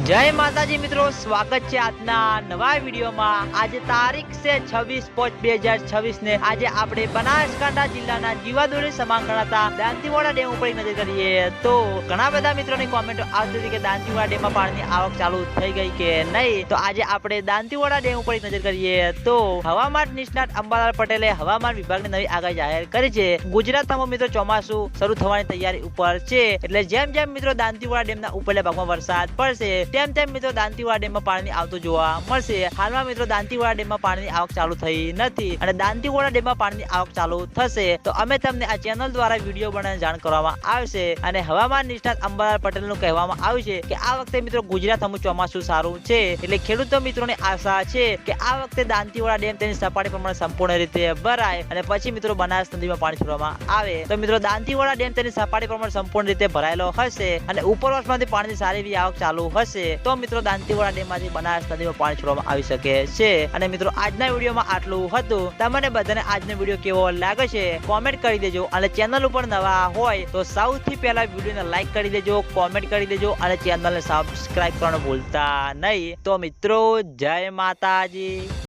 જય માતાજી મિત્રો, સ્વાગત છે આજના નવા વિડીયોમાં। આજે તારીખ છે 26/5/2026 ને આજે આપણે બનાસકાંઠા જિલ્લાના જીવાદોરી સમાન ગણાતા દાંતીવાડા ડેમ ઉપર નજર કરીએ તો ઘણા બધા મિત્રોની કોમેન્ટો આવતી હતી કે દાંતીવાડા ડેમમાં પાણીની આવક ચાલુ થઈ ગઈ કે નહીં। તો આજે આપણે દાંતીવાડા ડેમ ઉપર નજર કરીએ તો હવામાન નિષ્ણાત અંબાલાલ પટેલે હવામાન વિભાગની નવી આગાહી જાહેર કરી છે। ગુજરાતમાં મિત્રો ચોમાસું શરૂ થવાની તૈયારી ઉપર છે, એટલે જેમ જેમ મિત્રો દાંતીવાડા ડેમના ઉપરલા ભાગમાં વરસાદ પડશે તેમ તેમ મિત્રો દાંતીવાડા ડેમમાં પાણી આવતું જોવા મળશે। હાલમાં મિત્રો દાંતીવાડા ડેમમાં પાણીની આવક ચાલુ થઈ નથી અને દાંતીવાડા ડેમમાં પાણીની આવક ચાલુ થશે તો અમે તમને આ ચેનલ દ્વારા વિડીયો બનાવીને જાણ કરવામાં આવશે। અને હવામાન નિષ્ણાત અંબાલાલ પટેલનું કહેવામાં આવ્યું છે કે આ વખતે મિત્રો ગુજરાતમાં ચોમાસું સારું છે, એટલે ખેડૂતો મિત્રોની આશા છે કે આ વખતે દાંતીવાડા ડેમ તેની સપાટી પ્રમાણે સંપૂર્ણ રીતે ભરાય અને પછી મિત્રો બનાસ નદીમાં પાણી છોડવામાં આવે તો મિત્રો દાંતીવાડા ડેમ તેની સપાટી પ્રમાણે સંપૂર્ણ રીતે ભરાયેલો હશે અને ઉપરવાસમાંથી પાણીની સારી એવી આવક ચાલુ હશે તો મિત્રો દાંતીવાડા ડેમમાંથી બનાસ નદીમાં પાણી છોડવામાં આવી શકે છે। અને મિત્રો આજના વિડીયોમાં આટલું હતું। તમને બધાને આજનો વિડીયો કેવો લાગે છે કોમેન્ટ કરી દેજો અને ચેનલ ઉપર નવા હોય તો સૌથી પહેલા વિડીયોને લાઈક કરી દેજો, કોમેન્ટ કરી દેજો અને ચેનલને સબસ્ક્રાઇબ કરવાનું ભૂલતા નહીં। તો મિત્રો જય માતાજી।